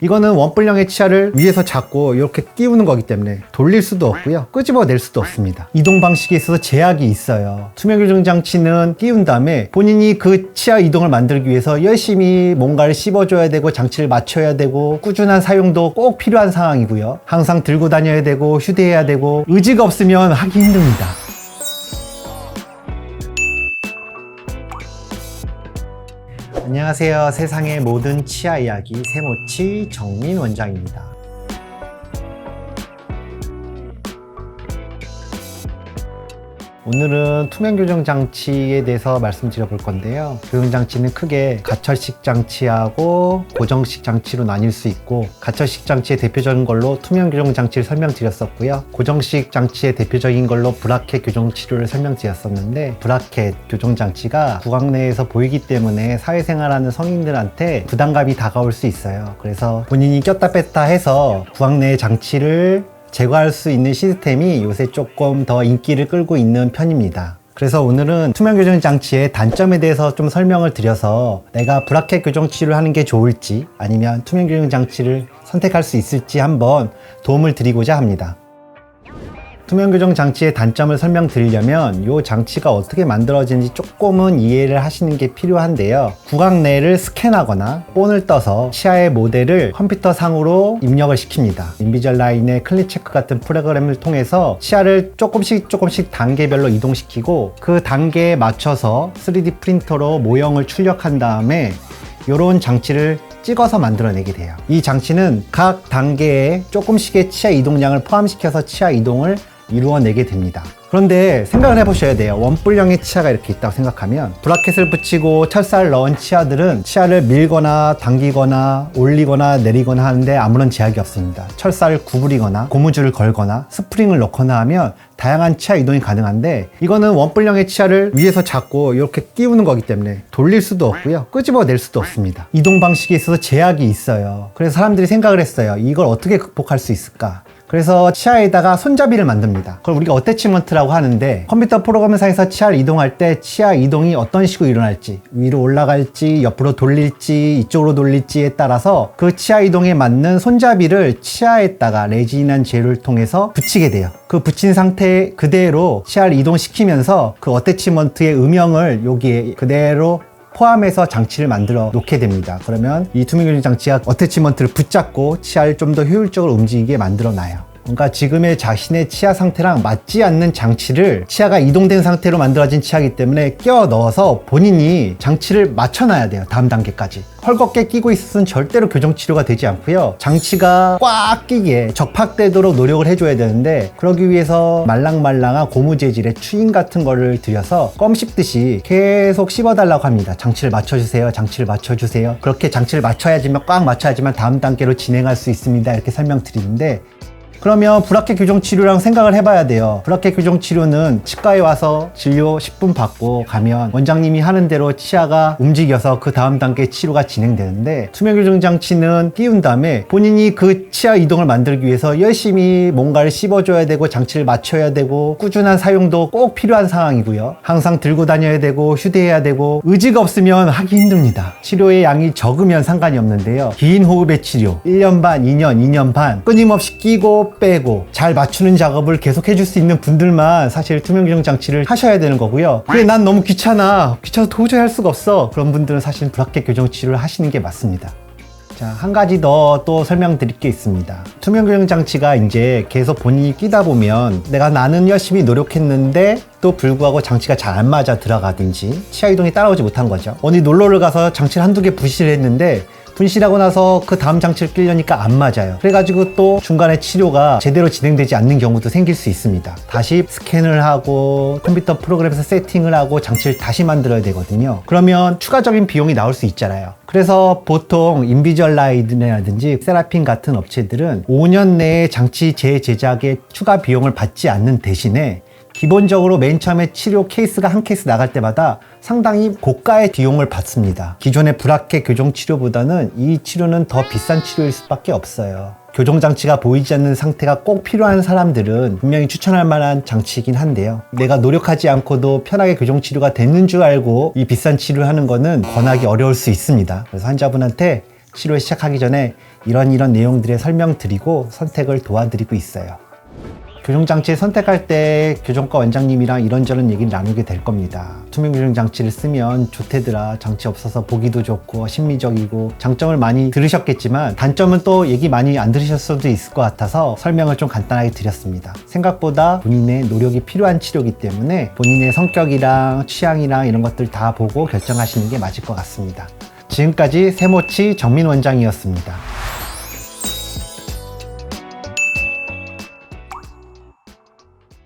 이거는 원뿔형의 치아를 위에서 잡고 이렇게 끼우는 거기 때문에 돌릴 수도 없고요, 끄집어낼 수도 없습니다. 이동 방식에 있어서 제약이 있어요. 투명 교정 장치는 끼운 다음에 본인이 그 치아 이동을 만들기 위해서 열심히 뭔가를 씹어줘야 되고 장치를 맞춰야 되고 꾸준한 사용도 꼭 필요한 상황이고요. 항상 들고 다녀야 되고 휴대해야 되고 의지가 없으면 하기 힘듭니다. 안녕하세요. 세상의 모든 치아 이야기 세모치 정민 원장입니다. 오늘은 투명 교정 장치에 대해서 말씀드려 볼 건데요. 교정 장치는 크게 가철식 장치하고 고정식 장치로 나뉠 수 있고, 가철식 장치의 대표적인 걸로 투명 교정 장치를 설명드렸었고요. 고정식 장치의 대표적인 걸로 브라켓 교정 치료를 설명드렸었는데, 브라켓 교정 장치가 구강 내에서 보이기 때문에 사회생활하는 성인들한테 부담감이 다가올 수 있어요. 그래서 본인이 꼈다 뺐다 해서 구강 내의 장치를 제거할 수 있는 시스템이 요새 조금 더 인기를 끌고 있는 편입니다. 그래서 오늘은 투명 교정 장치의 단점에 대해서 좀 설명을 드려서 내가 브라켓 교정 치료를 하는 게 좋을지 아니면 투명 교정 장치를 선택할 수 있을지 한번 도움을 드리고자 합니다. 투명 교정 장치의 단점을 설명드리려면 이 장치가 어떻게 만들어지는지 조금은 이해를 하시는 게 필요한데요. 구강 내를 스캔하거나 본을 떠서 치아의 모델을 컴퓨터 상으로 입력을 시킵니다. 인비절라인의 클린체크 같은 프로그램을 통해서 치아를 조금씩 단계별로 이동시키고, 그 단계에 맞춰서 3D 프린터로 모형을 출력한 다음에 이런 장치를 찍어서 만들어내게 돼요. 이 장치는 각 단계에 조금씩의 치아 이동량을 포함시켜서 치아 이동을 이루어내게 됩니다. 그런데 생각을 해보셔야 돼요. 원뿔형의 치아가 이렇게 있다고 생각하면, 브라켓을 붙이고 철사를 넣은 치아들은 치아를 밀거나 당기거나 올리거나 내리거나 하는데 아무런 제약이 없습니다. 철사를 구부리거나 고무줄을 걸거나 스프링을 넣거나 하면 다양한 치아 이동이 가능한데, 이거는 원뿔형의 치아를 위에서 잡고 이렇게 끼우는 거기 때문에 돌릴 수도 없고요, 끄집어낼 수도 없습니다. 이동 방식에 있어서 제약이 있어요. 그래서 사람들이 생각을 했어요. 이걸 어떻게 극복할 수 있을까? 그래서 치아에다가 손잡이를 만듭니다. 그걸 우리가 어태치먼트라고 하는데, 컴퓨터 프로그램상에서 치아를 이동할 때 치아 이동이 어떤 식으로 일어날지, 위로 올라갈지 옆으로 돌릴지 이쪽으로 돌릴지에 따라서 그 치아 이동에 맞는 손잡이를 치아에다가 레진이란 재료를 통해서 붙이게 돼요. 그 붙인 상태 그대로 치아를 이동시키면서 그 어태치먼트의 음영을 여기에 그대로 포함해서 장치를 만들어 놓게 됩니다. 그러면 이 투명 교정 장치가 어태치먼트를 붙잡고 치아를 좀 더 효율적으로 움직이게 만들어 놔요. 그러니까 지금의 자신의 치아 상태랑 맞지 않는 장치를, 치아가 이동된 상태로 만들어진 치아이기 때문에 끼워 넣어서 본인이 장치를 맞춰놔야 돼요. 다음 단계까지. 헐겁게 끼고 있으면 절대로 교정 치료가 되지 않고요. 장치가 꽉 끼게 적합되도록 노력을 해줘야 되는데, 그러기 위해서 말랑말랑한 고무 재질의 추인 같은 거를 들여서 껌 씹듯이 계속 씹어달라고 합니다. 장치를 맞춰주세요. 장치를 맞춰주세요. 그렇게 장치를 맞춰야지만, 꽉 맞춰야지만 다음 단계로 진행할 수 있습니다. 이렇게 설명드리는데, 그러면 브라켓 교정 치료랑 생각을 해봐야 돼요. 브라켓 교정 치료는 치과에 와서 진료 10분 받고 가면 원장님이 하는 대로 치아가 움직여서 그 다음 단계 치료가 진행되는데, 투명 교정 장치는 끼운 다음에 본인이 그 치아 이동을 만들기 위해서 열심히 뭔가를 씹어줘야 되고 장치를 맞춰야 되고 꾸준한 사용도 꼭 필요한 상황이고요. 항상 들고 다녀야 되고 휴대해야 되고 의지가 없으면 하기 힘듭니다. 치료의 양이 적으면 상관이 없는데요. 긴 호흡의 치료 1년 반, 2년 반 끊임없이 끼고 빼고 잘 맞추는 작업을 계속 해줄 수 있는 분들만 사실 투명 교정 장치를 하셔야 되는 거고요. 그래, 난 너무 귀찮아서 도저히 할 수가 없어, 그런 분들은 사실 브라켓 교정 치료를 하시는 게 맞습니다. 자, 한 가지 더 또 설명드릴 게 있습니다. 투명 교정 장치가 이제 계속 본인이 끼다 보면 나는 열심히 노력했는데 또 불구하고 장치가 잘 안 맞아 들어가든지 치아 이동이 따라오지 못한 거죠. 어디 놀러를 가서 장치를 한두 개 분실을 했는데, 분실하고 나서 그 다음 장치를 끼려니까 안 맞아요. 그래가지고 또 중간에 치료가 제대로 진행되지 않는 경우도 생길 수 있습니다. 다시 스캔을 하고 컴퓨터 프로그램에서 세팅을 하고 장치를 다시 만들어야 되거든요. 그러면 추가적인 비용이 나올 수 있잖아요. 그래서 보통 인비절라이드라든지 세라핀 같은 업체들은 5년 내에 장치 재제작에 추가 비용을 받지 않는 대신에 기본적으로 맨 처음에 치료 케이스가 한 케이스 나갈 때마다 상당히 고가의 비용을 받습니다. 기존의 브라켓 교정 치료보다는 이 치료는 더 비싼 치료일 수밖에 없어요. 교정장치가 보이지 않는 상태가 꼭 필요한 사람들은 분명히 추천할 만한 장치이긴 한데요. 내가 노력하지 않고도 편하게 교정치료가 되는 줄 알고 이 비싼 치료를 하는 거는 권하기 어려울 수 있습니다. 그래서 환자분한테 치료 시작하기 전에 이런 내용들에 설명드리고 선택을 도와드리고 있어요. 교정장치 선택할 때 교정과 원장님이랑 이런저런 얘기를 나누게 될 겁니다. 투명 교정장치를 쓰면 좋대더라, 장치 없어서 보기도 좋고 심미적이고, 장점을 많이 들으셨겠지만 단점은 또 얘기 많이 안 들으셨을 수도 있을 것 같아서 설명을 좀 간단하게 드렸습니다. 생각보다 본인의 노력이 필요한 치료이기 때문에 본인의 성격이랑 취향이랑 이런 것들 다 보고 결정하시는 게 맞을 것 같습니다. 지금까지 세모치 정민 원장이었습니다.